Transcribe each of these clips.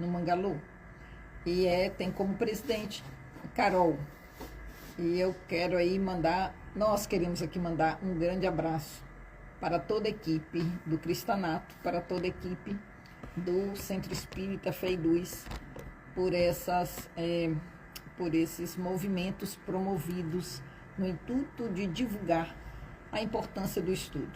no Mangalô. E tem como presidente Carol. E eu quero aí nós queremos aqui mandar um grande abraço para toda a equipe do Cristanato, para toda a equipe do Centro Espírita Fé e Luz, por esses movimentos promovidos no intuito de divulgar a importância do estudo.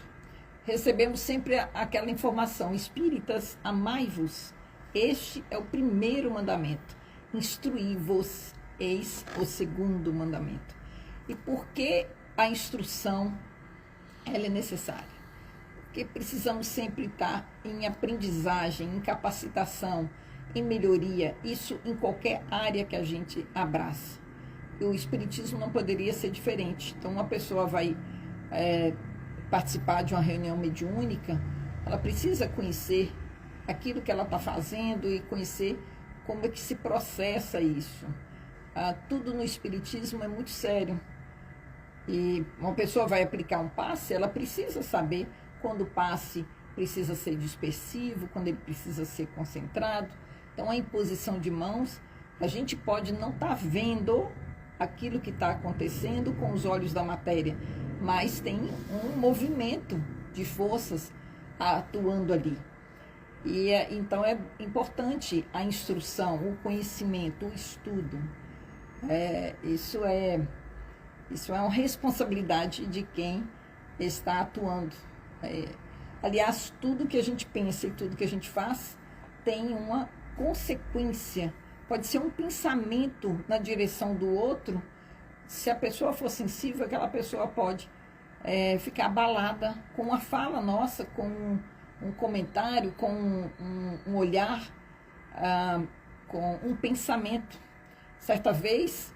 Recebemos sempre aquela informação: espíritas, amai-vos. Este é o primeiro mandamento. Instruí-vos, eis o segundo mandamento. E por que a instrução ela é necessária? Porque precisamos sempre estar em aprendizagem, em capacitação, em melhoria, isso em qualquer área que a gente abraça. E o Espiritismo não poderia ser diferente. Então, uma pessoa vai participar de uma reunião mediúnica, ela precisa conhecer aquilo que ela está fazendo e conhecer como é que se processa isso. Tudo no Espiritismo é muito sério. E uma pessoa vai aplicar um passe, ela precisa saber quando o passe precisa ser dispersivo, quando ele precisa ser concentrado. Então, a imposição de mãos, a gente pode não estar vendo aquilo que está acontecendo com os olhos da matéria, mas tem um movimento de forças atuando ali. E então é importante a instrução, o conhecimento, o estudo. Isso é uma responsabilidade de quem está atuando. Aliás, tudo que a gente pensa e tudo que a gente faz tem uma consequência. Pode ser um pensamento na direção do outro. Se a pessoa for sensível, aquela pessoa pode ficar abalada com uma fala nossa, com um comentário, com um olhar, com um pensamento. Certa vez,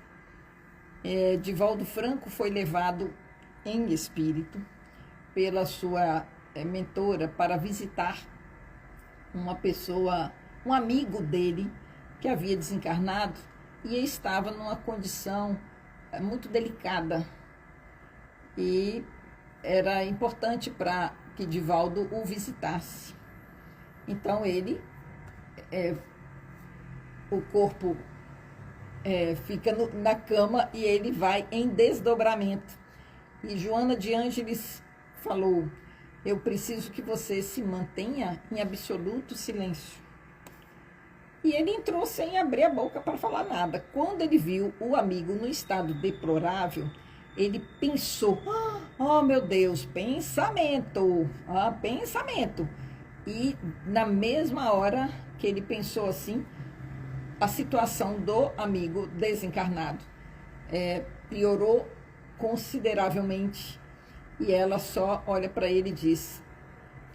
Divaldo Franco foi levado em espírito pela sua mentora para visitar uma pessoa, um amigo dele que havia desencarnado e estava numa condição muito delicada. E era importante para que Divaldo o visitasse. Então o corpo fica na cama e ele vai em desdobramento. E Joana de Ângeles falou: eu preciso que você se mantenha em absoluto silêncio. E ele entrou sem abrir a boca para falar nada. Quando ele viu o amigo no estado deplorável, ele pensou: oh meu Deus, pensamento, pensamento. E na mesma hora que ele pensou assim, a situação do amigo desencarnado piorou consideravelmente. E ela só olha para ele e diz: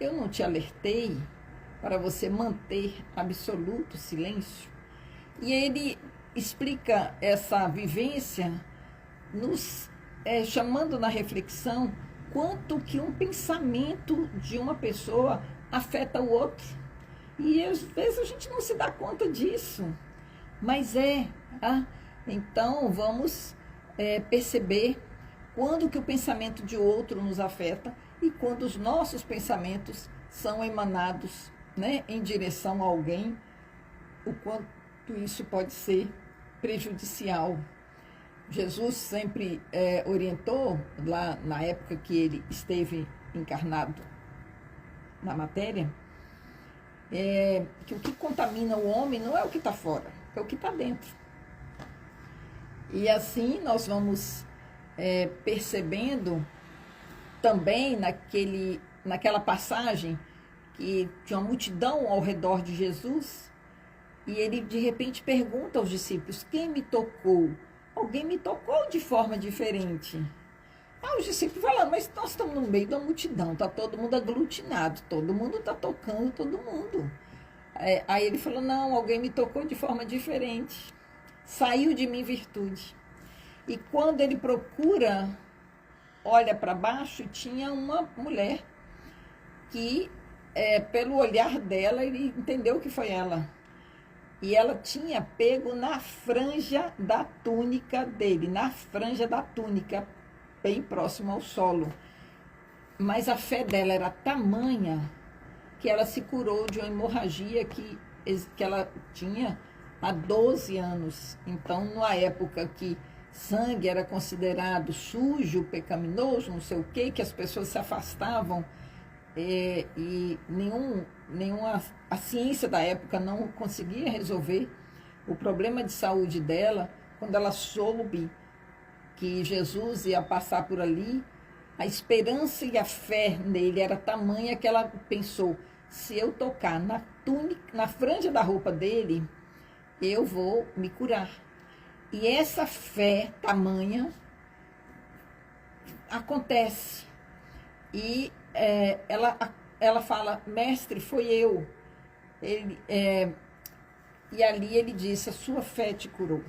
eu não te alertei para você manter absoluto silêncio? E ele explica essa vivência nos chamando na reflexão quanto que um pensamento de uma pessoa afeta o outro. E às vezes a gente não se dá conta disso, mas então vamos perceber quando que o pensamento de outro nos afeta e quando os nossos pensamentos são emanados em direção a alguém, o quanto isso pode ser prejudicial. Jesus sempre orientou, lá na época que ele esteve encarnado na matéria, que o que contamina o homem não é o que está fora, é o que está dentro. E assim nós vamos percebendo também naquela passagem que tinha uma multidão ao redor de Jesus, e ele de repente pergunta aos discípulos: quem me tocou? Alguém me tocou de forma diferente. Os discípulos falam: mas nós estamos no meio da multidão, está todo mundo aglutinado, todo mundo está tocando todo mundo. Aí ele falou: não, alguém me tocou de forma diferente, saiu de mim virtude. E quando ele procura, olha para baixo, tinha uma mulher que, pelo olhar dela, ele entendeu que foi ela. E ela tinha pego na franja da túnica dele, bem próximo ao solo. Mas a fé dela era tamanha que ela se curou de uma hemorragia que que ela tinha há 12 anos. Então, numa época que sangue era considerado sujo, pecaminoso, não sei o quê, que as pessoas se afastavam, e a ciência da época não conseguia resolver o problema de saúde dela. Quando ela soube que Jesus ia passar por ali, a esperança e a fé nele era tamanha que ela pensou: se eu tocar na túnica, na franja da roupa dele, eu vou me curar. E essa fé tamanha acontece. E ela fala: mestre, foi eu. E ali ele disse: a sua fé te curou.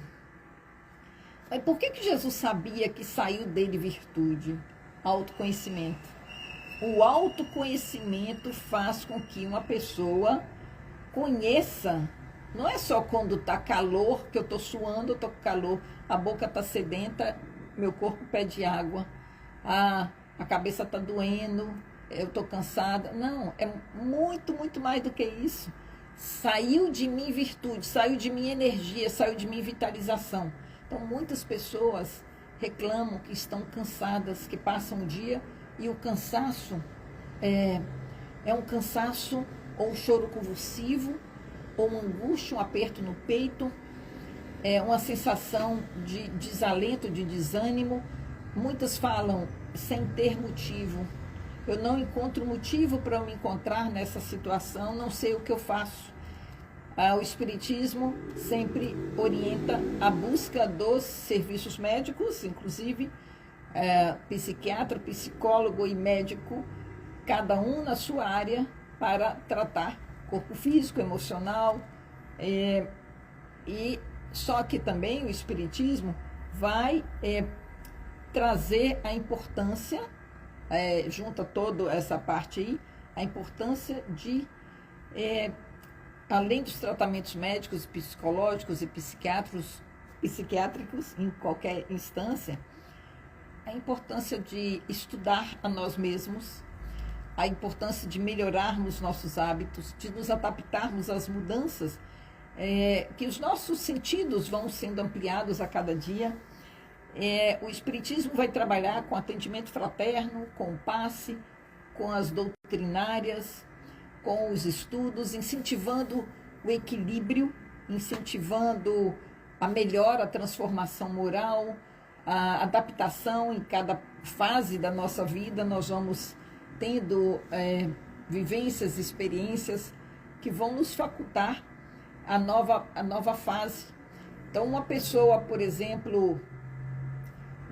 Mas por que Jesus sabia que saiu dele virtude? Autoconhecimento. O autoconhecimento faz com que uma pessoa conheça. Não é só quando está calor, que eu estou suando, eu estou com calor, a boca está sedenta, meu corpo pede água, a cabeça está doendo, eu estou cansada. Não, é muito, muito mais do que isso. Saiu de mim virtude, saiu de mim energia, saiu de mim vitalização. Então, muitas pessoas reclamam que estão cansadas, que passam o dia, e o cansaço é um cansaço ou um choro convulsivo, ou uma angústia, um aperto no peito, uma sensação de desalento, de desânimo. Muitas falam sem ter motivo. Eu não encontro motivo para me encontrar nessa situação, não sei o que eu faço. O Espiritismo sempre orienta a busca dos serviços médicos, inclusive psiquiatra, psicólogo e médico, cada um na sua área, para tratar corpo físico, emocional. E só que também o Espiritismo vai trazer a importância, junta toda essa parte aí, a importância de, além dos tratamentos médicos, psicológicos e psiquiátricos, em qualquer instância, a importância de estudar a nós mesmos, a importância de melhorarmos nossos hábitos, de nos adaptarmos às mudanças, que os nossos sentidos vão sendo ampliados a cada dia. O Espiritismo vai trabalhar com atendimento fraterno, com o passe, com as doutrinárias, com os estudos, incentivando o equilíbrio, incentivando a melhora, a transformação moral, a adaptação. Em cada fase da nossa vida nós vamos tendo vivências, experiências que vão nos facultar a nova fase. Então, uma pessoa, por exemplo,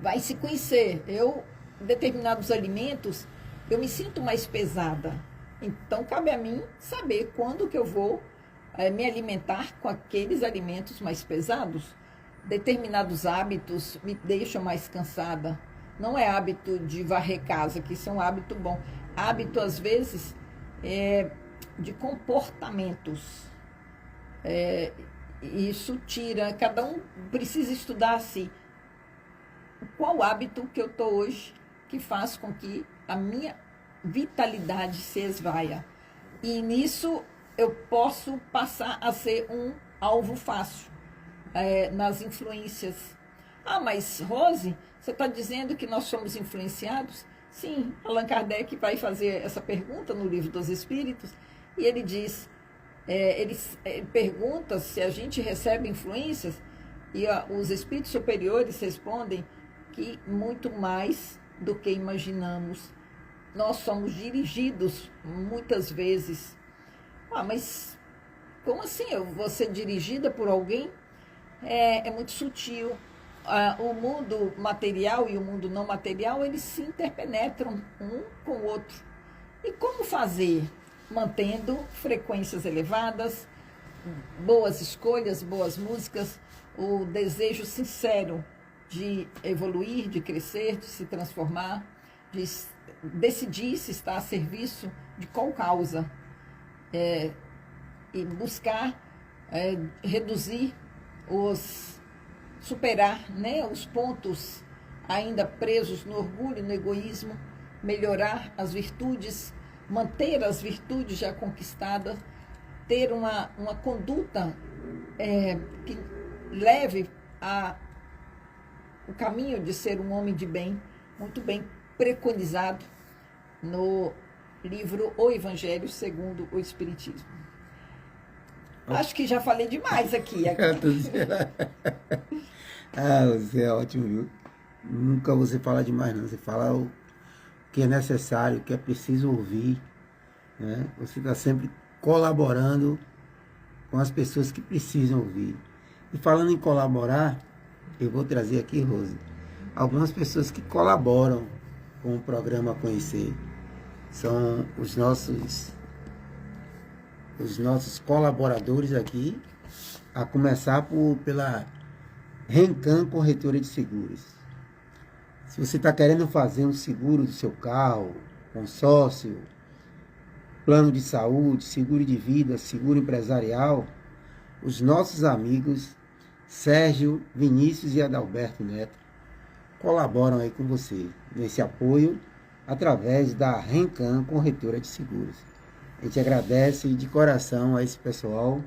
vai se conhecer. Determinados alimentos, eu me sinto mais pesada. Então, cabe a mim saber quando que eu vou me alimentar com aqueles alimentos mais pesados. Determinados hábitos me deixam mais cansada. Não é hábito de varrer casa, que isso é um hábito bom. Hábito, às vezes, de comportamentos. Isso tira, cada um precisa estudar assim. Qual hábito que eu estou hoje que faz com que a minha vitalidade se esvaia? E nisso eu posso passar a ser um alvo fácil nas influências. Mas Rose, você está dizendo que nós somos influenciados? Sim, Allan Kardec vai fazer essa pergunta no Livro dos Espíritos, e ele diz, ele pergunta se a gente recebe influências, e os espíritos superiores respondem que muito mais do que imaginamos. Nós somos dirigidos muitas vezes. Mas como assim? Eu vou ser dirigida por alguém? É muito sutil. O mundo material e o mundo não material, eles se interpenetram um com o outro. E como fazer? Mantendo frequências elevadas, boas escolhas, boas músicas, o desejo sincero de evoluir, de crescer, de se transformar, de decidir se está a serviço de qual causa, e buscar reduzir superar, os pontos ainda presos no orgulho, no egoísmo, melhorar as virtudes, manter as virtudes já conquistadas, ter uma conduta que leve o caminho de ser um homem de bem, muito bem preconizado no livro O Evangelho segundo o Espiritismo. Acho que já falei demais aqui. Você é ótimo, viu? Nunca você fala demais, não. Você fala o que é necessário, o que é preciso ouvir, né? Você está sempre colaborando com as pessoas que precisam ouvir. E falando em colaborar, eu vou trazer aqui, Rose, algumas pessoas que colaboram com o programa Conhecer. São os nossos colaboradores aqui, a começar pela Rencan Corretora de Seguros. Se você está querendo fazer um seguro do seu carro, consórcio, plano de saúde, seguro de vida, seguro empresarial, os nossos amigos Sérgio, Vinícius e Adalberto Neto colaboram aí com você nesse apoio através da Rencan Corretora de Seguros. A gente agradece de coração a esse pessoal,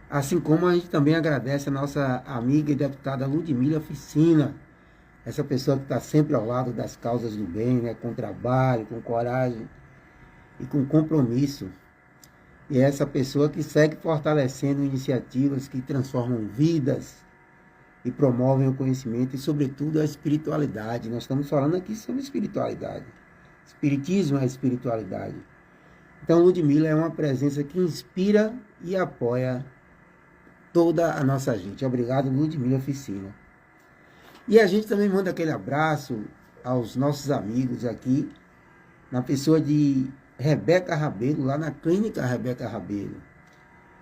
assim como a gente também agradece a nossa amiga e deputada Ludmila Ficina, essa pessoa que está sempre ao lado das causas do bem, né, com trabalho, com coragem e com compromisso. E é essa pessoa que segue fortalecendo iniciativas que transformam vidas e promovem o conhecimento e, sobretudo, a espiritualidade. Nós estamos falando aqui sobre espiritualidade. Espiritismo é espiritualidade. Então, Ludmila é uma presença que inspira e apoia toda a nossa gente. Obrigado, Ludmila Ficina. E a gente também manda aquele abraço aos nossos amigos aqui, na pessoa de Rebeca Rabelo, lá na Clínica Rebeca Rabelo.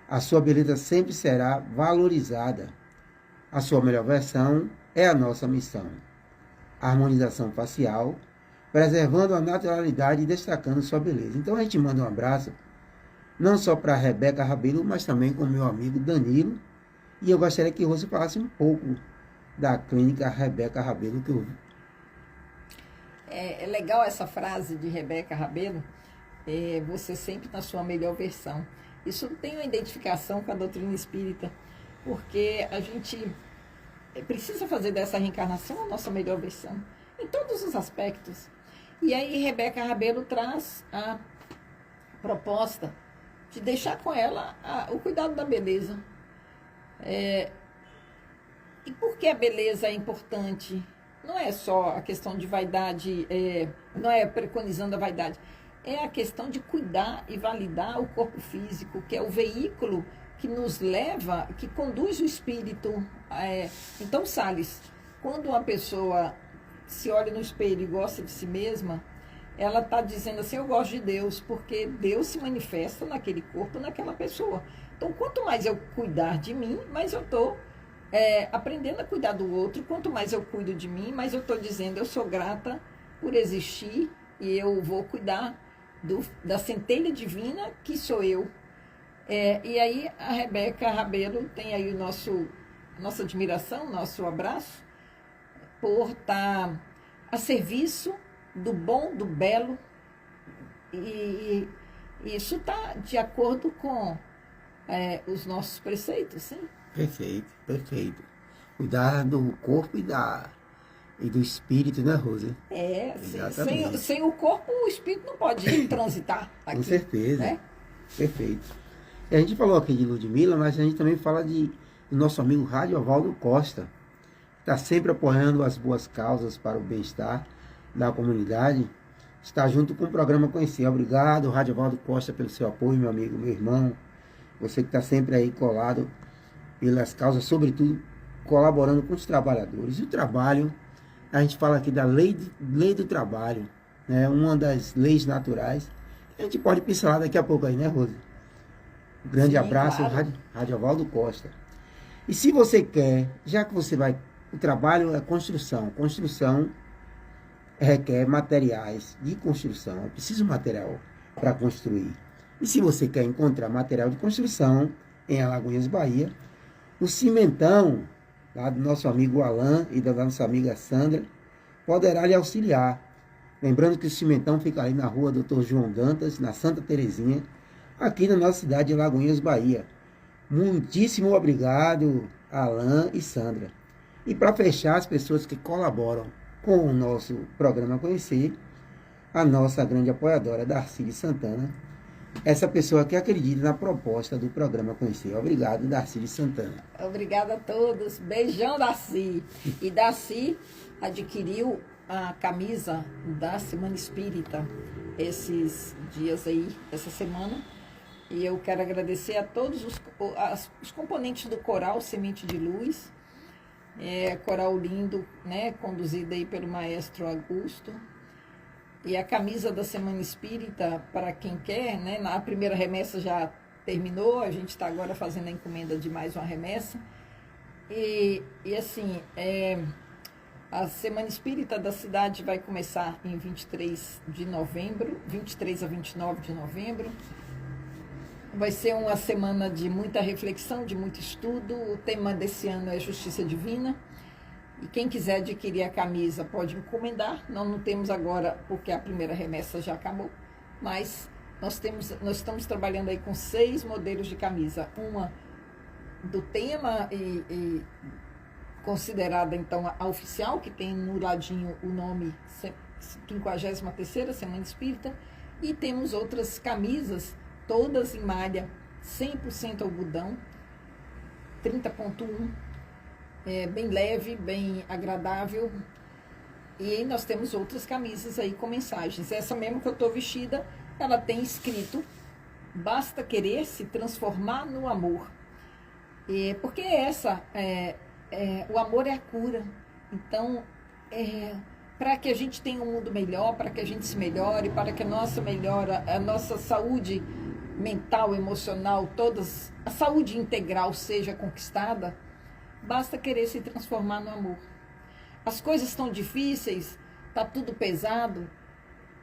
A sua beleza sempre será valorizada. A sua melhor versão é a nossa missão. A harmonização facial, preservando a naturalidade e destacando sua beleza. Então a gente manda um abraço, não só para Rebeca Rabelo, mas também com o meu amigo Danilo. E eu gostaria que você falasse um pouco da Clínica Rebeca Rabelo que eu vi. É legal essa frase de Rebeca Rabelo, você sempre na sua melhor versão. Isso tem uma identificação com a doutrina espírita, porque a gente precisa fazer dessa reencarnação a nossa melhor versão, em todos os aspectos. E aí Rebeca Rabelo traz a proposta de deixar com ela o cuidado da beleza. E por que a beleza é importante? Não é só a questão de vaidade, não é preconizando a vaidade, é a questão de cuidar e validar o corpo físico, que é o veículo que nos leva, que conduz o espírito. Então, Salles, quando uma pessoa se olha no espelho e gosta de si mesma, ela está dizendo assim, eu gosto de Deus, porque Deus se manifesta naquele corpo, naquela pessoa. Então, quanto mais eu cuidar de mim, mais eu estou aprendendo a cuidar do outro. Quanto mais eu cuido de mim, mais eu estou dizendo, eu sou grata por existir e eu vou cuidar da centelha divina que sou eu. E aí a Rebeca Rabelo tem aí nossa admiração, nosso abraço, por estar a serviço do bom, do belo, e isso está de acordo com os nossos preceitos, sim? Perfeito, perfeito. Cuidar do corpo e do espírito, né, Rosa? Sem o corpo, o espírito não pode transitar aqui. Com certeza, né? Perfeito. E a gente falou aqui de Ludmila, mas a gente também fala do nosso amigo Radiovaldo Costa, que está sempre apoiando as boas causas para o bem-estar da comunidade. Está junto com o programa Conhecer. Obrigado, Radiovaldo Costa, pelo seu apoio, meu amigo, meu irmão. Você que está sempre aí colado pelas causas, sobretudo colaborando com os trabalhadores. E o trabalho, a gente fala aqui da lei do trabalho, né? Uma das leis naturais. A gente pode pincelar daqui a pouco aí, né, Rosa? Um grande Sim, abraço, claro. Radiovaldo Costa. E se você quer, já que você vai... O trabalho é construção. Construção requer materiais de construção. É preciso material para construir. E se você quer encontrar material de construção em Alagoinhas, Bahia, o Cimentão, lá do nosso amigo Alain e da nossa amiga Sandra, poderá lhe auxiliar. Lembrando que o Cimentão fica ali na rua Dr. João Dantas, na Santa Terezinha, aqui na nossa cidade de Lagoinhas, Bahia. Muitíssimo obrigado, Alain e Sandra. E para fechar, as pessoas que colaboram com o nosso programa Conhecer, a nossa grande apoiadora, Darcy Santana, essa pessoa que acredita na proposta do programa Conhecer. Obrigado, Darcy Santana. Obrigada a todos. Beijão, Darcy. E Darcy adquiriu a camisa da Semana Espírita esses dias aí, essa semana. E eu quero agradecer a todos os componentes do coral Semente de Luz. Coral lindo, né? Conduzido aí pelo maestro Augusto. E a camisa da Semana Espírita, para quem quer, né? A primeira remessa já terminou, a gente está agora fazendo a encomenda de mais uma remessa. E assim, a Semana Espírita da cidade vai começar em 23 de novembro, 23 a 29 de novembro. Vai ser uma semana de muita reflexão, de muito estudo. O tema desse ano é Justiça Divina. E quem quiser adquirir a camisa pode encomendar. Não temos agora, porque a primeira remessa já acabou. Mas nós estamos trabalhando aí com 6 modelos de camisa. Uma do tema e considerada então a oficial, que tem no ladinho o nome 53ª Semana Espírita. E temos outras camisas, todas em malha 100% algodão, 30.1, bem leve, bem agradável. E aí nós temos outras camisas aí com mensagens. Essa mesmo que eu estou vestida, ela tem escrito: basta querer se transformar no amor. Porque o amor é a cura. Então, para que a gente tenha um mundo melhor, para que a gente se melhore, para que a nossa saúde mental, emocional, a saúde integral seja conquistada, basta querer se transformar no amor. As coisas estão difíceis, está tudo pesado,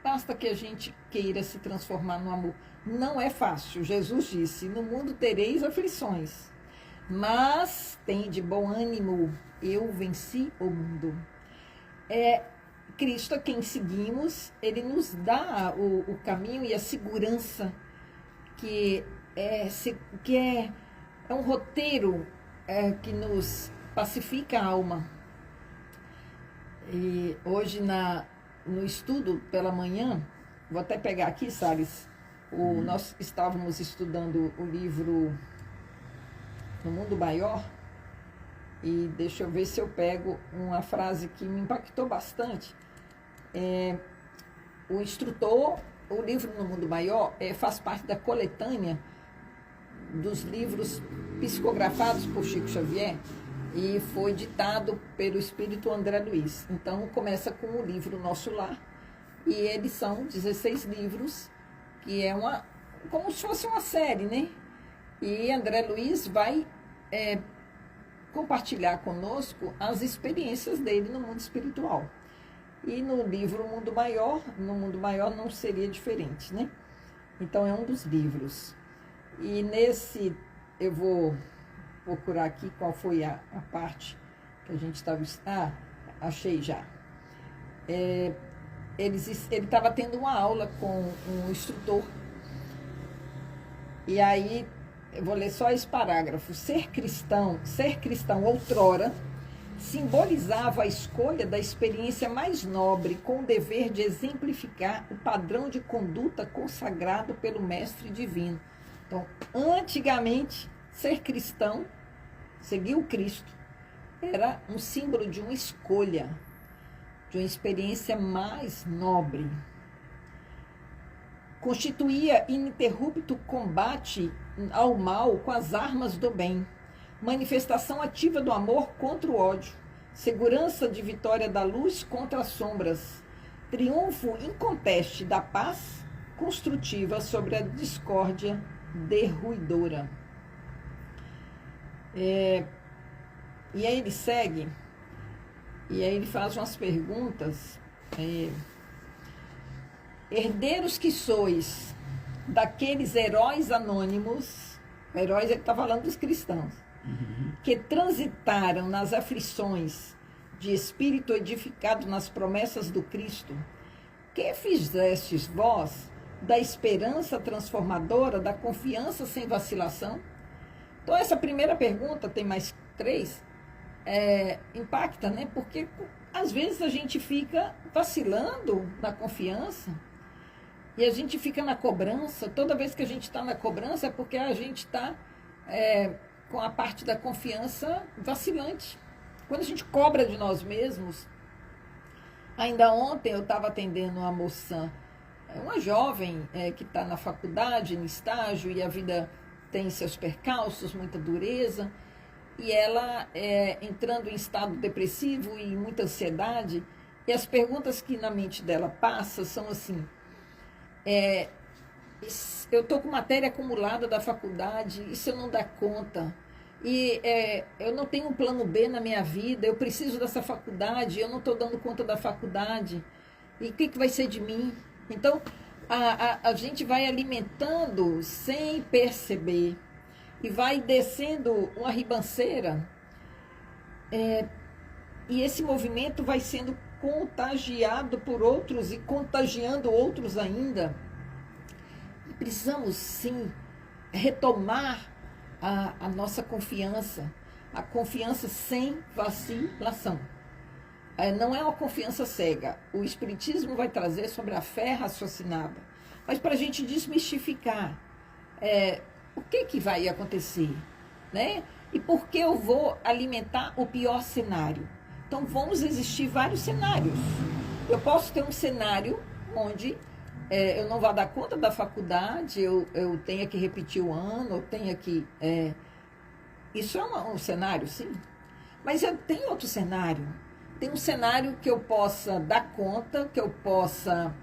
basta que a gente queira se transformar no amor. Não é fácil. Jesus disse: no mundo tereis aflições, mas tem de bom ânimo, eu venci o mundo. Cristo, a quem seguimos, ele nos dá o caminho e a segurança, que é um roteiro que nos pacifica a alma. E hoje no estudo pela manhã, vou até pegar aqui, Salles, nós estávamos estudando o livro No Mundo Maior, e deixa eu ver se eu pego uma frase que me impactou bastante. O instrutor, o livro No Mundo Maior faz parte da coletânea dos livros psicografados por Chico Xavier e foi ditado pelo espírito André Luiz. Então, começa com o livro Nosso Lar, e eles são 16 livros, que é como se fosse uma série, né? E André Luiz vai compartilhar conosco as experiências dele no mundo espiritual. E no livro No Mundo Maior não seria diferente, né? Então, é um dos livros. E nesse, eu vou procurar aqui qual foi a parte que a gente estava... achei já. Ele estava tendo uma aula com um instrutor. E aí, eu vou ler só esse parágrafo. Ser cristão outrora, simbolizava a escolha da experiência mais nobre, com o dever de exemplificar o padrão de conduta consagrado pelo Mestre Divino. Então, antigamente, ser cristão, seguir o Cristo, era um símbolo de uma escolha, de uma experiência mais nobre. Constituía ininterrupto combate ao mal com as armas do bem, manifestação ativa do amor contra o ódio, segurança de vitória da luz contra as sombras, triunfo inconteste da paz construtiva sobre a discórdia derruidora. E aí ele segue, e aí ele faz umas perguntas. Herdeiros que sois daqueles heróis anônimos, heróis ele está falando dos cristãos, que transitaram nas aflições de espírito edificado nas promessas do Cristo, que fizestes vós da esperança transformadora, da confiança sem vacilação? Então, essa primeira pergunta, tem mais 3, impacta, né? Porque às vezes a gente fica vacilando na confiança e a gente fica na cobrança. Toda vez que a gente está na cobrança é porque a gente está com a parte da confiança vacilante. Quando a gente cobra de nós mesmos, ainda ontem eu estava atendendo uma moça, uma jovem que está na faculdade, no estágio, e a vida tem seus percalços, muita dureza, e ela entrando em estado depressivo e muita ansiedade, e as perguntas que na mente dela passam são assim, eu estou com matéria acumulada da faculdade, e se eu não dar conta? E eu não tenho um plano B na minha vida, eu preciso dessa faculdade, eu não estou dando conta da faculdade, e o que vai ser de mim? Então, a gente vai alimentando sem perceber e vai descendo uma ribanceira, e esse movimento vai sendo contagiado por outros e contagiando outros ainda. E precisamos, sim, retomar a nossa confiança, a confiança sem vacilação. Não é uma confiança cega. O Espiritismo vai trazer sobre a fé raciocinada. Mas para a gente desmistificar o que vai acontecer, né? E por que eu vou alimentar o pior cenário? Então, vamos existir vários cenários. Eu posso ter um cenário onde eu não vou dar conta da faculdade, eu tenha que repetir o ano, eu tenha que... Isso é um cenário, sim. Mas eu tenho outro cenário. Tem um cenário que eu possa dar conta, que eu possa,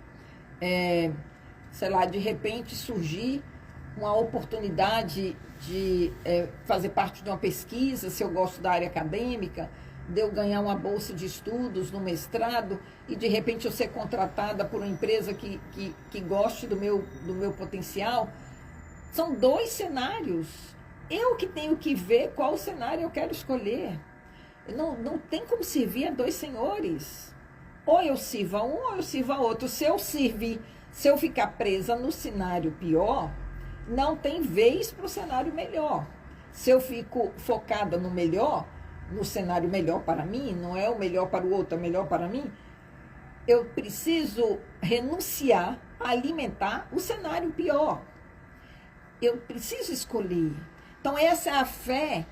sei lá, de repente surgir uma oportunidade de fazer parte de uma pesquisa, se eu gosto da área acadêmica, de eu ganhar uma bolsa de estudos no mestrado e de repente eu ser contratada por uma empresa que goste do meu potencial. São 2 cenários. Eu que tenho que ver qual cenário eu quero escolher. Não tem como servir a 2 senhores. Ou eu sirvo a um ou eu sirvo a outro. Se eu ficar presa no cenário pior, não tem vez para o cenário melhor. Se eu fico focada no melhor, no cenário melhor para mim, não é o melhor para o outro, é o melhor para mim, eu preciso renunciar a alimentar o cenário pior. Eu preciso escolher. Então, essa é a fé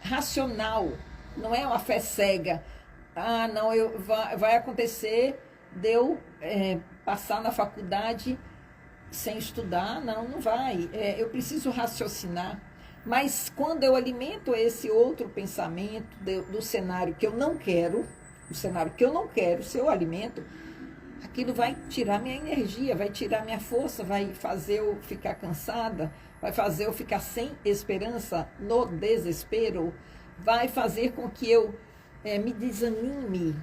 racional, não é uma fé cega. Não, vai acontecer de eu passar na faculdade sem estudar. Não vai. Eu preciso raciocinar. Mas quando eu alimento esse outro pensamento do cenário que eu não quero, se eu alimento, aquilo vai tirar minha energia, vai tirar minha força, vai fazer eu ficar cansada, vai fazer eu ficar sem esperança, no desespero, vai fazer com que eu me desanime.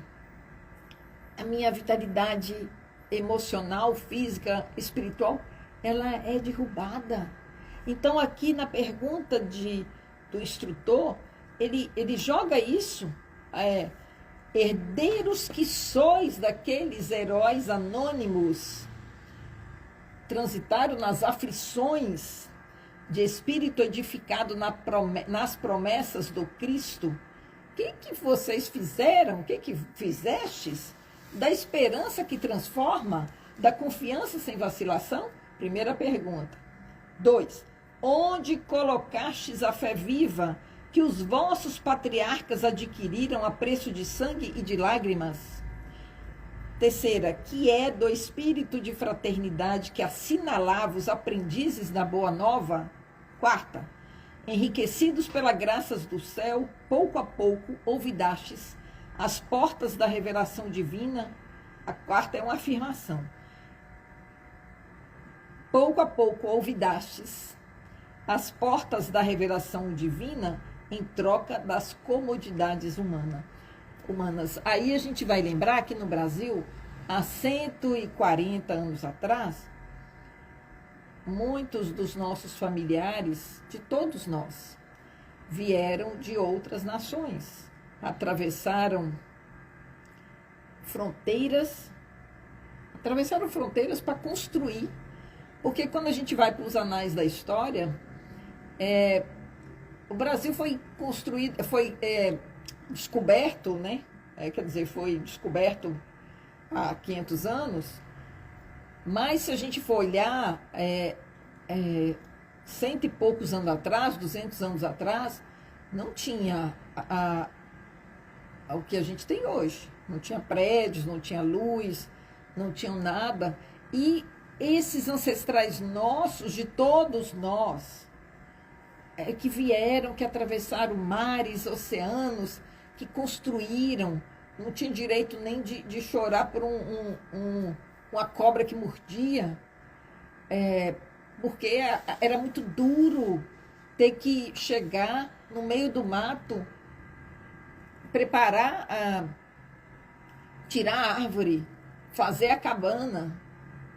A minha vitalidade emocional, física, espiritual, ela é derrubada. Então, aqui na pergunta do instrutor, ele joga isso, herdeiros que sois daqueles heróis anônimos, transitaram nas aflições de espírito edificado nas promessas do Cristo. O que vocês fizeram? O que fizestes? Da esperança que transforma, da confiança sem vacilação? Primeira pergunta. 2. Onde colocastes a fé viva que os vossos patriarcas adquiriram a preço de sangue e de lágrimas? Terceira, que é do espírito de fraternidade que assinalava os aprendizes da Boa Nova? Quarta, enriquecidos pela graças do céu, pouco a pouco ouvidastes as portas da revelação divina. A quarta é uma afirmação. Pouco a pouco ouvidastes as portas da revelação divina em troca das comodidades humanas. Aí a gente vai lembrar que no Brasil, há 140 anos atrás, muitos dos nossos familiares, de todos nós, vieram de outras nações, atravessaram fronteiras para construir Porque quando a gente vai para os anais da história, o Brasil foi construído, descoberto, né? Quer dizer, foi descoberto há 500 anos, mas se a gente for olhar, cento e poucos anos atrás, 200 anos atrás, não tinha o que a gente tem hoje. Não tinha prédios, não tinha luz, não tinha nada. E esses ancestrais nossos, de todos nós, que vieram, que atravessaram mares, oceanos, que construíram, não tinha direito nem de chorar por uma cobra que mordia, porque era muito duro ter que chegar no meio do mato, preparar, tirar a árvore, fazer a cabana,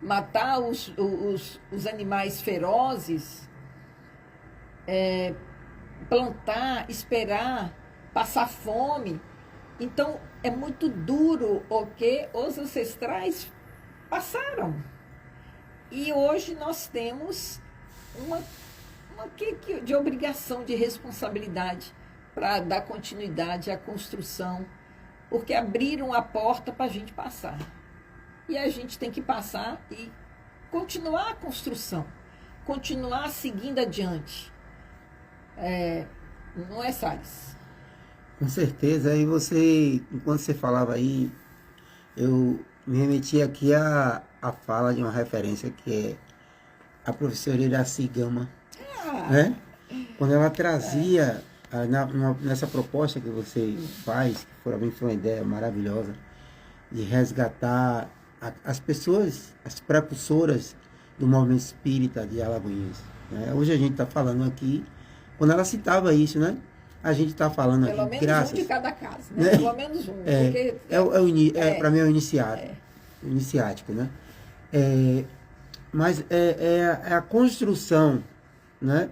matar os animais ferozes, plantar, esperar, passar fome. Então, é muito duro o que os ancestrais passaram. E hoje nós temos uma de obrigação, de responsabilidade para dar continuidade à construção, porque abriram a porta para a gente passar. E a gente tem que passar e continuar a construção, continuar seguindo adiante. Não é, Salles? Com certeza. Aí você, enquanto você falava aí, eu me remeti aqui à fala de uma referência que é a professora Iracy Gama, né? Quando ela trazia, nessa proposta que você faz, que para mim foi uma ideia maravilhosa, de resgatar as pessoas, as precursoras do movimento espírita de Alagoinhas, né? Hoje a gente está falando aqui, quando ela citava isso, né? A gente está falando pelo aqui, menos graças... um de cada casa, né? Pelo menos um. Porque, para mim é o iniciático, né? Mas é a construção, né?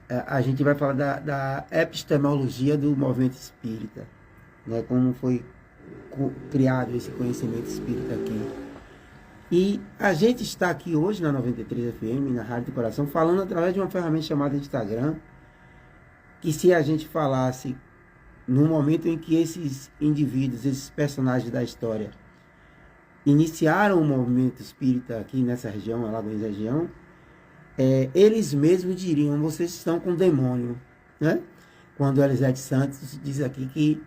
A gente vai falar da epistemologia do movimento espírita, né? Como foi criado esse conhecimento espírita aqui. E a gente está aqui hoje na 93 FM, na Rádio do Coração, falando através de uma ferramenta chamada Instagram, que se a gente falasse no momento em que esses indivíduos, esses personagens da história, iniciaram o movimento espírita aqui nessa região, Alagoinhas região, eles mesmos diriam: vocês estão com demônio, né? Quando Elisete Santos diz aqui que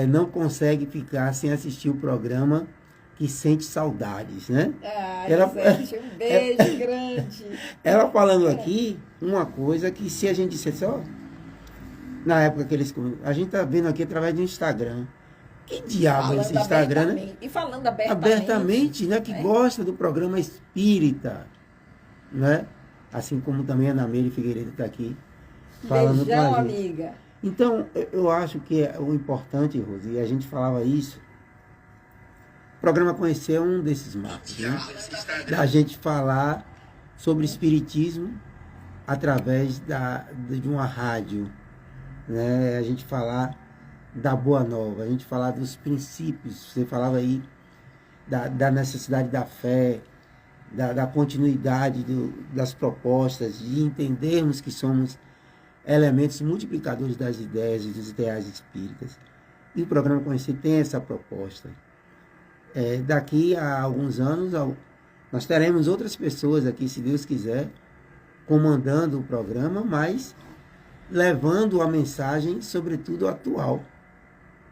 não consegue ficar sem assistir o programa, que sente saudades, né? Elisete, um beijo grande. Ela falando aqui uma coisa que, se a gente dissesse, na época que eles... A gente tá vendo aqui através do Instagram. Que diabo é esse Instagram, né? E falando abertamente, né? Que gosta do programa espírita, né? Assim como também a Ana Meire Figueiredo está aqui falando beijão, com a gente. amiga. Então, eu acho que o importante, Rose, e a gente falava isso, o programa conhecer um desses marcos, né? Da gente falar sobre espiritismo através de uma rádio, né? A gente falar da Boa Nova, a gente falar dos princípios. Você falava aí da necessidade da fé, da continuidade das propostas, de entendermos que somos elementos multiplicadores das ideias e dos ideais espíritas. E o programa Conhecer tem essa proposta. Daqui a alguns anos, nós teremos outras pessoas aqui, se Deus quiser, comandando o programa, mas levando a mensagem, sobretudo, atual.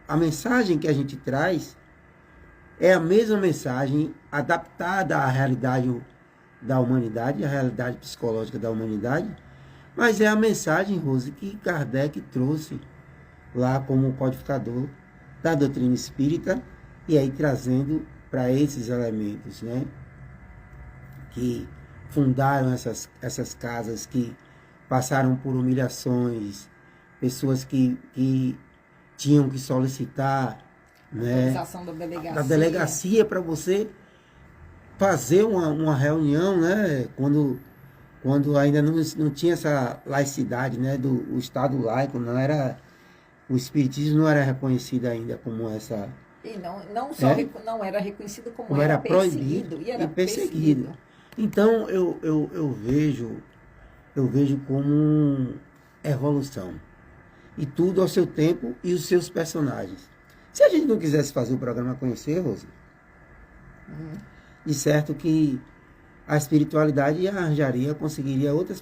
A mensagem que a gente traz é a mesma mensagem adaptada à realidade da humanidade, à realidade psicológica da humanidade, mas é a mensagem, Rose, que Kardec trouxe lá como codificador da doutrina espírita, e aí trazendo para esses elementos, né, que fundaram essas casas, que passaram por humilhações, pessoas que tinham que solicitar, né, da delegacia para você fazer uma reunião, né, quando ainda não tinha essa laicidade, né, do Estado laico, o espiritismo não era reconhecido ainda como essa... E não só não era reconhecido como era perseguido, proibido e perseguido. Então, eu vejo como evolução. E tudo ao seu tempo e os seus personagens. Se a gente não quisesse fazer o programa Conhecer, Rose, de certo que a espiritualidade arranjaria, conseguiria outros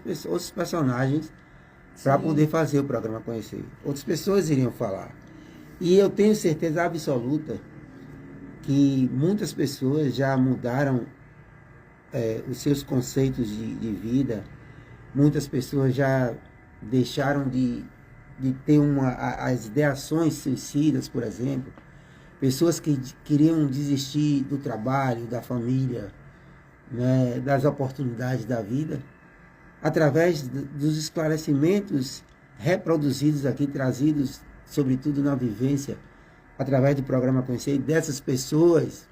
personagens para poder fazer o programa Conhecer. Outras pessoas iriam falar. E eu tenho certeza absoluta que muitas pessoas já mudaram os seus conceitos de vida. Muitas pessoas já deixaram de ter as ideações suicidas, por exemplo. Pessoas que queriam desistir do trabalho, da família, né, das oportunidades da vida, através dos esclarecimentos reproduzidos aqui, trazidos, sobretudo na vivência, através do programa Conhecer, dessas pessoas.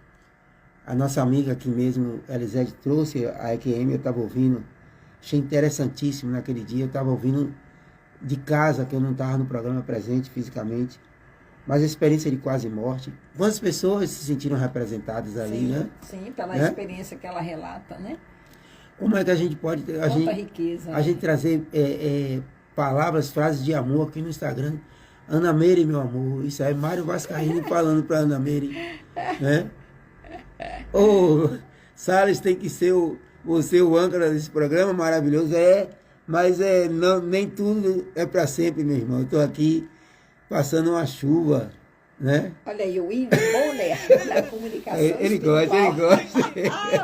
A nossa amiga aqui mesmo, Elisete, trouxe a EQM, eu estava ouvindo, achei interessantíssimo naquele dia, eu estava ouvindo de casa, que eu não estava no programa presente fisicamente, mas a experiência de quase morte. Quantas pessoas se sentiram representadas ali, sim, né? Sim, pela experiência que ela relata, né? Como é que a gente pode... riqueza. A gente trazer palavras, frases de amor aqui no Instagram. Ana Meire, meu amor. Isso aí, Mário Vascaíno falando para Ana Meire, né? Salles tem que ser você o âncora desse programa maravilhoso. Mas não, nem tudo é para sempre, meu irmão. Eu estou aqui passando uma chuva, né? Olha aí, o William Bonner, da comunicação ele gosta.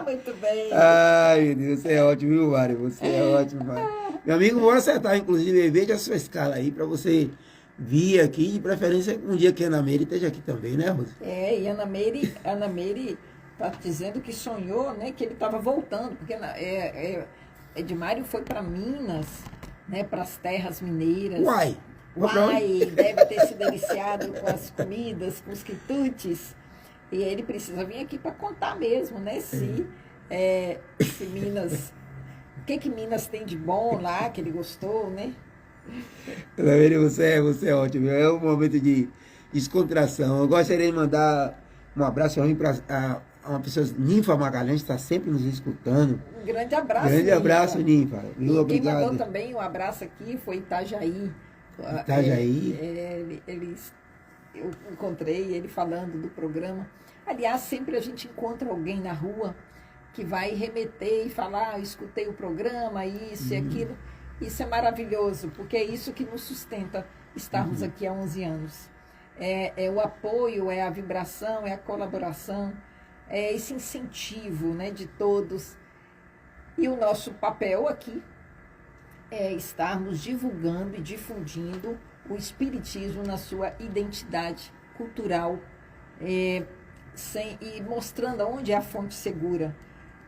Muito bem. Ai, meu Deus, você é ótimo, viu, Mário? Você é ótimo, Mário. Meu amigo, vou acertar, inclusive, veja a sua escala aí, para você vir aqui, de preferência, um dia que a Ana Meire esteja aqui também, né, Rosa? E Ana Meire está dizendo que sonhou, né, que ele estava voltando, porque Edmário foi para Minas, né, para as terras mineiras. Uai, deve ter se deliciado com as comidas, com os quitutes. E ele precisa vir aqui para contar mesmo, né? Se Minas... O que Minas tem de bom lá, que ele gostou, né? Você é ótimo. É um momento de descontração. Eu gostaria de mandar um abraço para uma pessoa, Ninfa Magalhães, está sempre nos escutando. Um grande abraço, Grande abraço, Ninfa. E obrigado. Quem mandou também um abraço aqui foi Itajaí. Eu encontrei ele falando do programa. Aliás, sempre a gente encontra alguém na rua que vai remeter e falar, escutei o programa, isso e aquilo. Isso é maravilhoso, porque é isso que nos sustenta estarmos aqui há 11 anos. É o apoio, é a vibração, é a colaboração, é esse incentivo, né, de todos. E o nosso papel aqui é estarmos divulgando e difundindo o espiritismo na sua identidade cultural e mostrando onde é a fonte segura.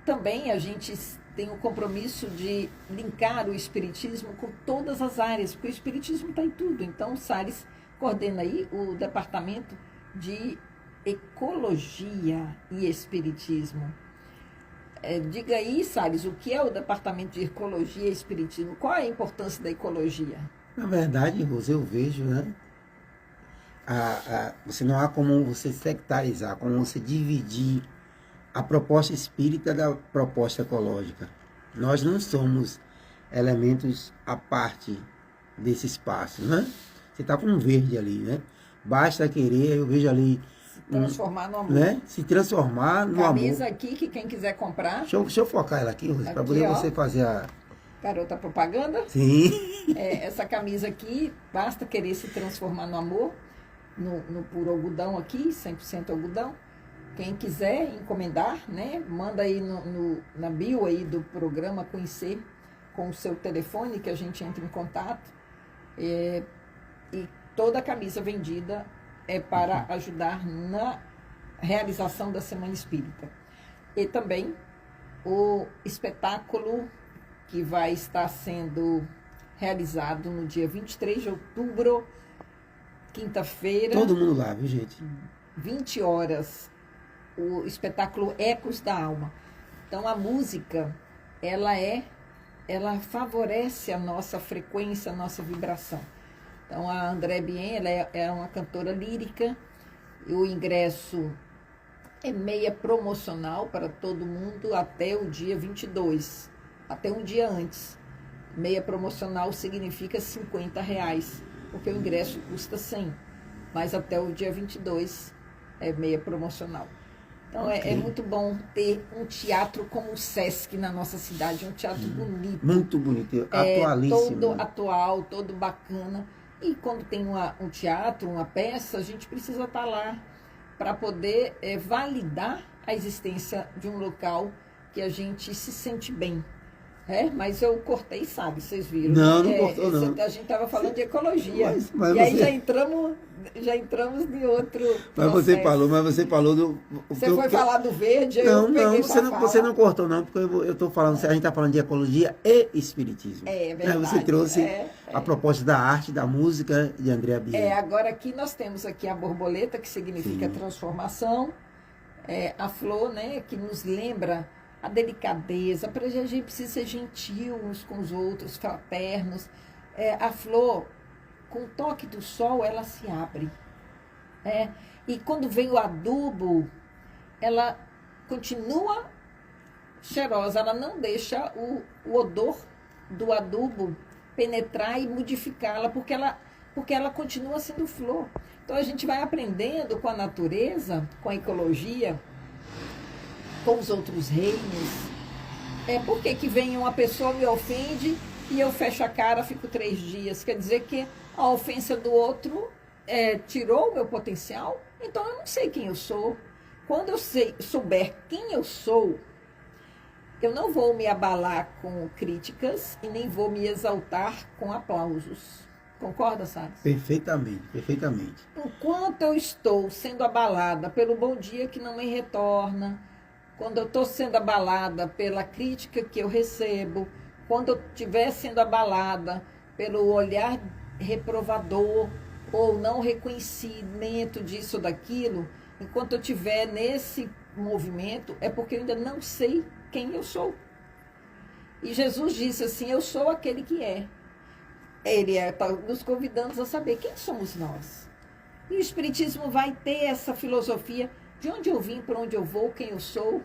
Também a gente tem o compromisso de linkar o espiritismo com todas as áreas, porque o espiritismo está em tudo. Então, o Salles coordena aí o departamento de ecologia e espiritismo. Diga aí, Salles, o que é o departamento de ecologia e espiritismo? Qual é a importância da ecologia? Na verdade, Rose, eu vejo, né? Você não há como você sectarizar, como você dividir a proposta espírita da proposta ecológica. Nós não somos elementos à parte desse espaço, né? Você está com um verde ali, né? Basta querer, eu vejo ali... Transformar no amor. Né? Se transformar no amor. Camisa aqui, que quem quiser comprar... Deixa eu focar ela aqui, para poder você fazer a... Garota propaganda? Sim. Essa camisa aqui, basta querer se transformar no amor, no puro algodão aqui, 100% algodão. Quem quiser encomendar, né, manda aí na bio aí do programa Conhecer, com o seu telefone, que a gente entra em contato. E toda a camisa vendida é para ajudar na realização da Semana Espírita. E também o espetáculo que vai estar sendo realizado no dia 23 de outubro, quinta-feira. Todo mundo lá, viu, gente? 20 horas. O espetáculo Ecos da Alma. Então, a música, ela favorece a nossa frequência, a nossa vibração. Então, a André Bien, ela é uma cantora lírica, e o ingresso É meia promocional para todo mundo até o dia 22, até um dia antes. Meia promocional significa R$ 50, porque o ingresso custa 100, mas até o dia 22 é meia promocional. Então é muito bom ter um teatro como o Sesc na nossa cidade, um teatro bonito. Muito bonito, atualíssimo. Todo atual, todo bacana. E quando tem um teatro, uma peça, a gente precisa estar lá para poder validar a existência de um local que a gente se sente bem. Mas eu cortei, sabe? Vocês viram? Não cortou, não. A gente estava falando de ecologia. Mas e aí já entramos em outro mas você falou do... Você foi falar do verde, não, você não cortou, não, porque eu estou falando, a gente está falando de ecologia e espiritismo. É verdade. Você trouxe a proposta da arte, da música de Andrea Bianchi. Agora aqui nós temos aqui a borboleta, que significa transformação, a flor, né, que nos lembra a delicadeza, para a gente precisa ser gentil uns com os outros, fraternos. A flor, com o toque do sol, ela se abre. E quando vem o adubo, ela continua cheirosa, ela não deixa o odor do adubo penetrar e modificá-la, porque ela continua sendo flor. Então a gente vai aprendendo com a natureza, com a ecologia, com os outros reinos. Por que vem uma pessoa, me ofende e eu fecho a cara, fico 3 dias? Quer dizer que a ofensa do outro tirou o meu potencial? Então eu não sei quem eu sou. Quando eu souber quem eu sou, eu não vou me abalar com críticas e nem vou me exaltar com aplausos. Concorda, Salles? Perfeitamente, perfeitamente. Enquanto eu estou sendo abalada pelo bom dia que não me retorna, quando eu estou sendo abalada pela crítica que eu recebo, quando eu estiver sendo abalada pelo olhar reprovador ou não reconhecimento disso ou daquilo, enquanto eu estiver nesse movimento, é porque eu ainda não sei quem eu sou. E Jesus disse assim, eu sou aquele que é. Ele está nos convidando a saber quem somos nós. E o Espiritismo vai ter essa filosofia de onde eu vim, para onde eu vou, quem eu sou,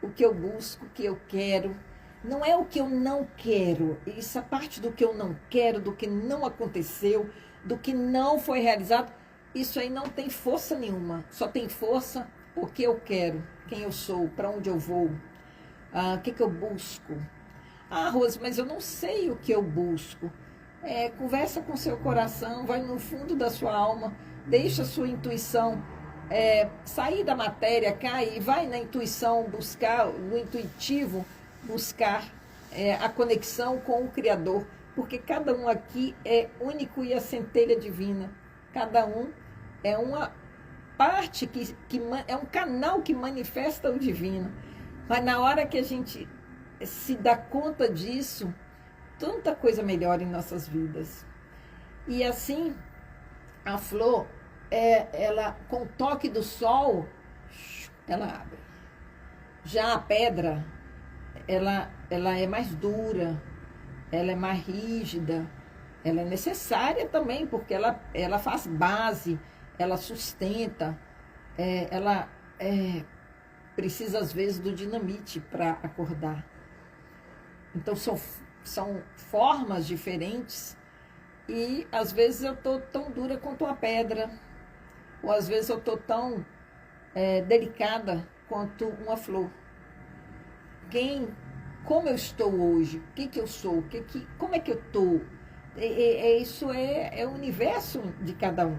o que eu busco, o que eu quero. Não é o que eu não quero. Isso é parte do que eu não quero, do que não aconteceu, do que não foi realizado. Isso aí não tem força nenhuma. Só tem força o que eu quero, quem eu sou, para onde eu vou, o que eu busco. Rose, mas eu não sei o que eu busco. Conversa com seu coração, vai no fundo da sua alma, deixa a sua intuição sair da matéria, cair, e vai na intuição buscar, no intuitivo, buscar a conexão com o Criador, porque cada um aqui é único e a centelha divina. Cada um é uma parte é um canal que manifesta o divino. Mas na hora que a gente se dá conta disso, tanta coisa melhora em nossas vidas. E assim, a flor, ela, com o toque do sol, ela abre. Já a pedra, ela é mais dura, ela é mais rígida, ela é necessária também, porque ela faz base, ela sustenta, ela precisa às vezes do dinamite para acordar. Então são formas diferentes e às vezes eu estou tão dura quanto uma pedra, ou às vezes eu estou tão delicada quanto uma flor. Como eu estou hoje, o que eu sou, como é que eu estou, isso é o universo de cada um.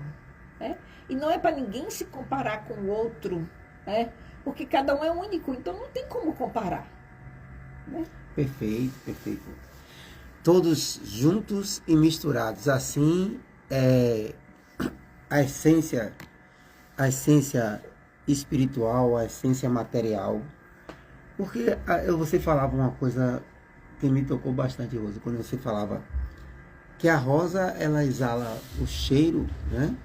Né? E não é para ninguém se comparar com o outro, né? Porque cada um é único, então não tem como comparar. Né? Perfeito, perfeito. Todos juntos e misturados. Assim, a essência espiritual, a essência material. Porque você falava uma coisa que me tocou bastante, Rosa, quando você falava que a rosa, ela exala o cheiro, né?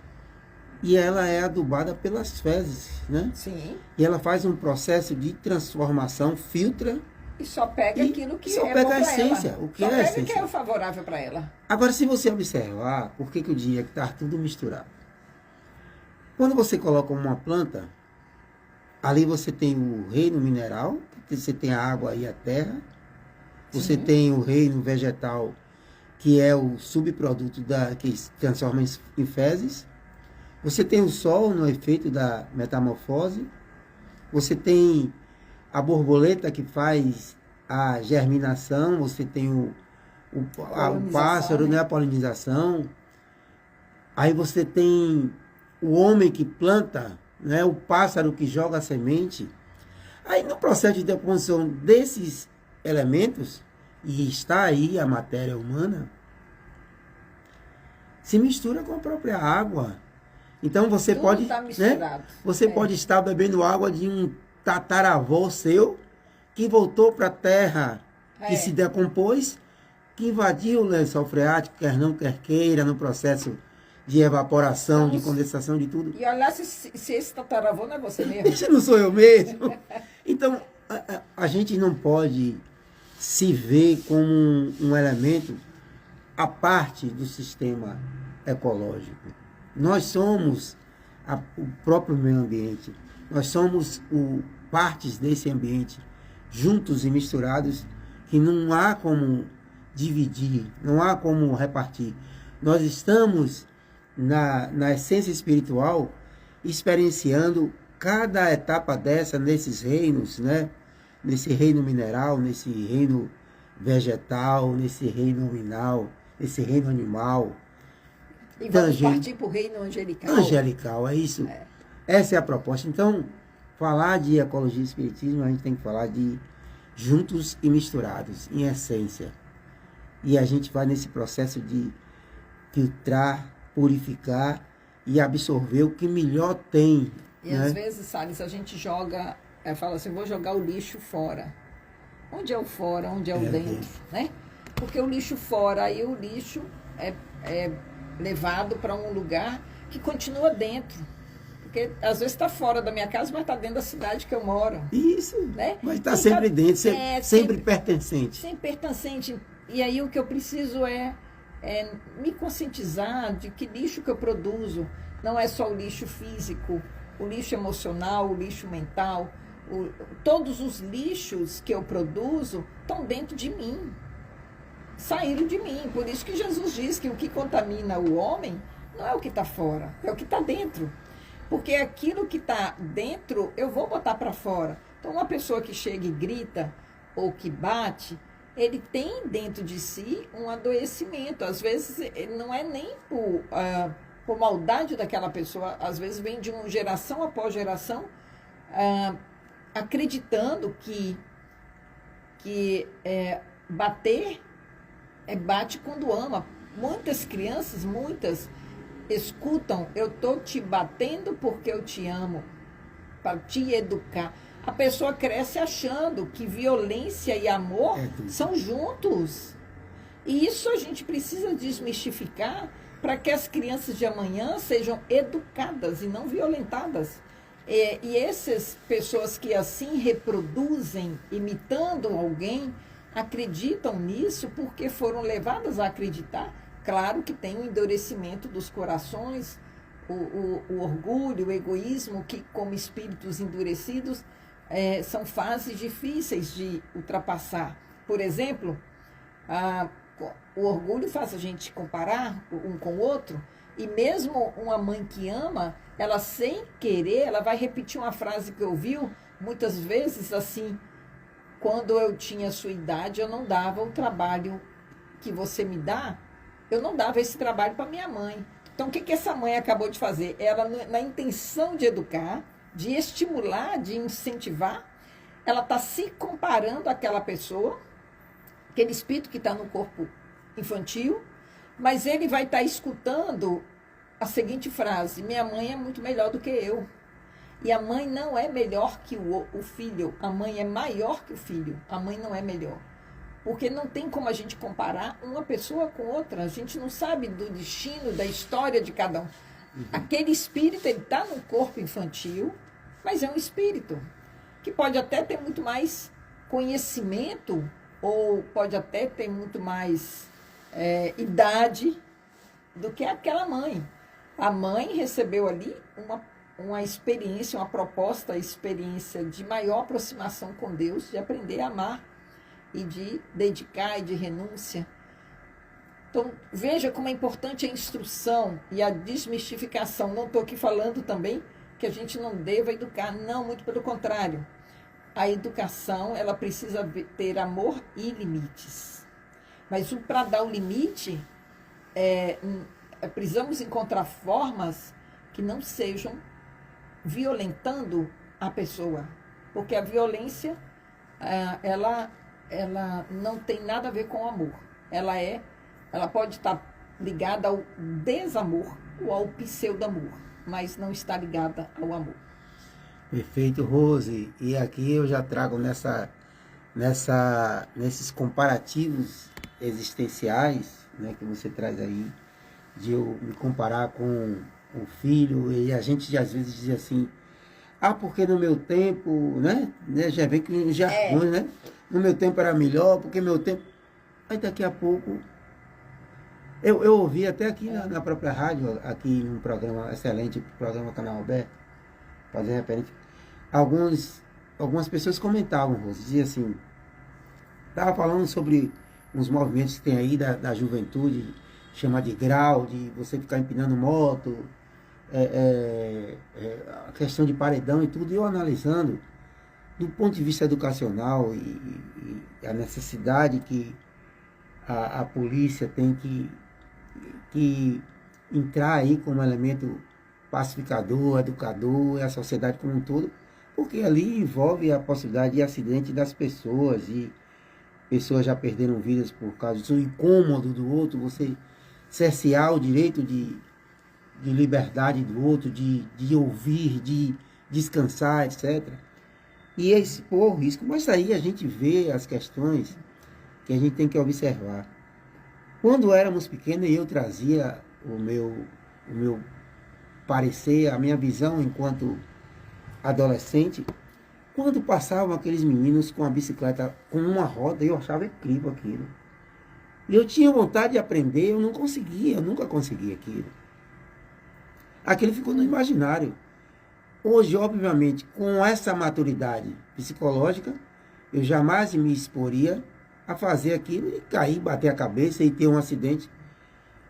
E ela é adubada pelas fezes, né? Sim. E ela faz um processo de transformação, filtra. E só pega aquilo que só é pega bom a essência, ela. o que só é a pega essência. O que é favorável para ela. Agora, se você observar, por que eu diria que está tudo misturado? Quando você coloca uma planta, Ali você tem o reino mineral, você tem a água e a terra. Você Sim. tem o reino vegetal, que é o subproduto que se transforma em fezes. Você tem o sol no efeito da metamorfose. Você tem a borboleta que faz a germinação. Você tem o pássaro, né? A polinização. Aí você tem o homem que planta, né? O pássaro que joga a semente. Aí no processo de decomposição desses elementos, e está aí a matéria humana, se mistura com a própria água. Então você Tudo pode, tá né? misturado. Você pode estar bebendo água de um tataravô seu que voltou para a terra, que se decompôs, que invadiu o lençol freático, quer não quer queira, no processo de evaporação, de condensação, de tudo. E olha se esse tataravô não é você mesmo. Esse não sou eu mesmo. Então, a gente não pode se ver como um elemento à parte do sistema ecológico. Nós somos o próprio meio ambiente. Nós somos partes desse ambiente, juntos e misturados, que não há como dividir, não há como repartir. Nós estamos na essência espiritual experienciando cada etapa dessa nesses reinos, né? Nesse reino mineral, nesse reino vegetal, nesse reino nominal, nesse reino animal. E vamos partir para o reino angelical. Angelical, é isso. Essa é a proposta. Então, falar de ecologia e espiritismo, a gente tem que falar de juntos e misturados, em essência. E a gente vai nesse processo de filtrar, purificar e absorver o que melhor tem. E às vezes, Salles, a gente joga, fala assim, vou jogar o lixo fora. Onde é o fora, onde é o dentro, né? Porque o lixo fora, aí o lixo é levado para um lugar que continua dentro. Porque às vezes está fora da minha casa, mas está dentro da cidade que eu moro. Isso, né? mas está sempre dentro, sempre pertencente. Sempre pertencente. E aí o que eu preciso é me conscientizar de que lixo que eu produzo não é só o lixo físico, o lixo emocional, o lixo mental. Todos os lixos que eu produzo estão dentro de mim, saíram de mim. Por isso que Jesus diz que o que contamina o homem não é o que está fora, é o que está dentro. Porque aquilo que está dentro, eu vou botar para fora. Então, uma pessoa que chega e grita ou que bate, ele tem dentro de si um adoecimento. Às vezes, ele não é nem por maldade daquela pessoa, às vezes vem de uma geração após geração, acreditando que bater bate quando ama. Muitas crianças, escutam, eu estou te batendo porque eu te amo, para te educar. A pessoa cresce achando que violência e amor são juntos. E isso a gente precisa desmistificar para que as crianças de amanhã sejam educadas e não violentadas. E essas pessoas que assim reproduzem, imitando alguém, acreditam nisso porque foram levadas a acreditar. Claro que tem o endurecimento dos corações, o orgulho, o egoísmo, que como espíritos endurecidos são fases difíceis de ultrapassar. Por exemplo, o orgulho faz a gente comparar um com o outro, e mesmo uma mãe que ama, ela sem querer, ela vai repetir uma frase que ouviu muitas vezes assim: quando eu tinha a sua idade, eu não dava o trabalho que você me dá, eu não dava esse trabalho para minha mãe. Então, o que essa mãe acabou de fazer? Ela, na intenção de educar, de estimular, de incentivar, ela está se comparando àquela pessoa, aquele espírito que está no corpo infantil, mas ele vai estar escutando a seguinte frase: minha mãe é muito melhor do que eu. E a mãe não é melhor que o filho, a mãe é maior que o filho, a mãe não é melhor. Porque não tem como a gente comparar uma pessoa com outra, a gente não sabe do destino, da história de cada um. Aquele espírito, ele está no corpo infantil, mas é um espírito que pode até ter muito mais conhecimento, ou pode até ter muito mais idade do que aquela mãe. A mãe recebeu ali uma experiência, uma proposta, experiência de maior aproximação com Deus, de aprender a amar e de dedicar e de renúncia. Então, veja como é importante a instrução e a desmistificação. Não estou aqui falando também que a gente não deva educar, não, muito pelo contrário. A educação, ela precisa ter amor e limites. Mas para dar o limite, precisamos encontrar formas que não sejam violentando a pessoa. Porque a violência, ela não tem nada a ver com o amor. Ela pode estar ligada ao desamor ou ao pseudo-amor, mas não está ligada ao amor. Perfeito, Rose. E aqui eu já trago nesses comparativos existenciais, né, que você traz aí, de eu me comparar com o filho, e a gente às vezes diz assim, porque no meu tempo, né, já vem que já né? No meu tempo era melhor, porque meu tempo... Aí daqui a pouco... Eu ouvi até aqui na própria rádio, aqui num programa excelente, programa Canal Aberto, fazer referência. Algumas pessoas comentavam, Rose, diziam assim, estava falando sobre uns movimentos que tem aí da juventude, chama de grau, de você ficar empinando moto, a questão de paredão e tudo, e eu analisando, do ponto de vista educacional e a necessidade que a polícia tem que entrar aí como elemento pacificador, educador, e a sociedade como um todo, porque ali envolve a possibilidade de acidente das pessoas, e pessoas já perderam vidas por causa do incômodo do outro, você cercear o direito de liberdade do outro, de ouvir, de descansar, etc. E esse por risco, mas aí a gente vê as questões que a gente tem que observar. Quando éramos pequenos, eu trazia o meu parecer, a minha visão enquanto adolescente, quando passavam aqueles meninos com a bicicleta com uma roda, eu achava incrível aquilo. E eu tinha vontade de aprender, eu nunca consegui aquilo. Aquilo ficou no imaginário. Hoje, obviamente, com essa maturidade psicológica, eu jamais me exporia a fazer aquilo e cair, bater a cabeça e ter um acidente.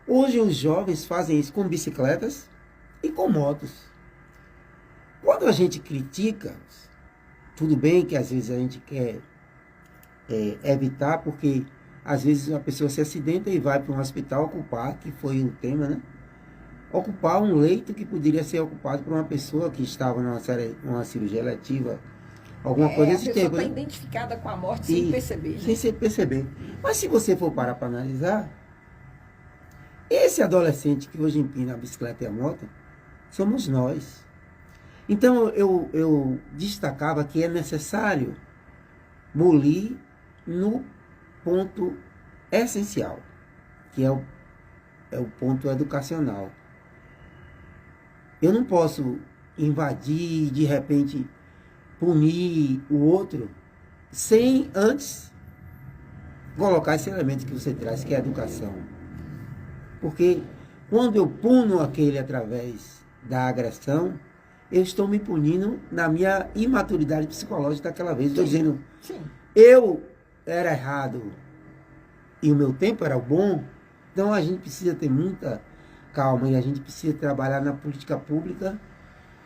Hoje os jovens fazem isso com bicicletas e com motos. Quando a gente critica, tudo bem que às vezes a gente quer evitar, porque às vezes a pessoa se acidenta e vai para um hospital ocupar, que foi o tema, né? Ocupar um leito que poderia ser ocupado por uma pessoa que estava numa cirurgia eletiva, alguma coisa desse tempo. A pessoa está identificada com a morte sem perceber. Né? Sem perceber. Mas se você for parar para analisar, esse adolescente que hoje empina a bicicleta e a moto, somos nós. Então eu destacava que é necessário bulir no ponto essencial, que é o ponto educacional. Eu não posso invadir, de repente, punir o outro, sem antes colocar esse elemento que você traz, que é a educação. Porque quando eu puno aquele através da agressão, eu estou me punindo na minha imaturidade psicológica daquela vez. Estou dizendo, eu era errado e o meu tempo era bom. Então a gente precisa ter muita calma e a gente precisa trabalhar na política pública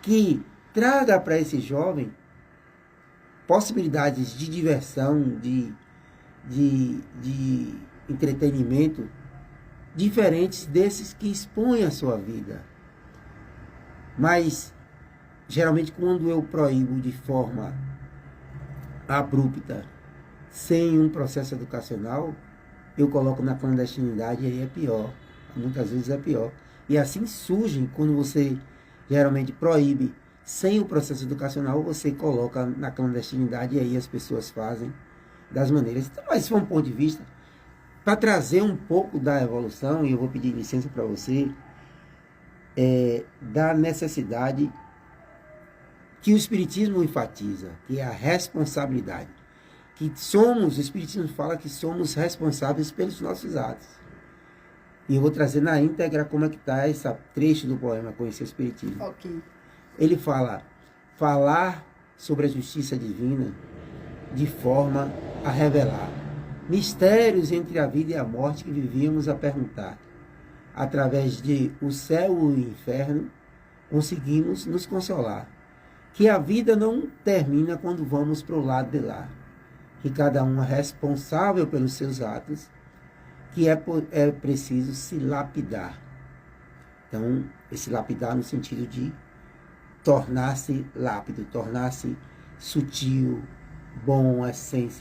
que traga para esse jovem possibilidades de diversão, de entretenimento diferentes desses que expõem a sua vida. Mas geralmente quando eu proíbo de forma abrupta, sem um processo educacional, eu coloco na clandestinidade e aí é pior. Muitas vezes é pior. E assim surgem, quando você geralmente proíbe sem o processo educacional, você coloca na clandestinidade e aí as pessoas fazem das maneiras. Então, mas foi um ponto de vista para trazer um pouco da evolução, e eu vou pedir licença para você, da necessidade que o Espiritismo enfatiza, que é a responsabilidade. O Espiritismo fala que somos responsáveis pelos nossos atos. E eu vou trazer na íntegra como é que está esse trecho do poema Conhecer o Espiritismo. Ok. ele fala, falar sobre a justiça divina de forma a revelar mistérios entre a vida e a morte que vivíamos a perguntar. Através de o céu e o inferno, conseguimos nos consolar. Que a vida não termina quando vamos para o lado de lá. Que cada um é responsável pelos seus atos, que é preciso se lapidar. Então, esse lapidar no sentido de tornar-se lápido, tornar-se sutil, bom, essência.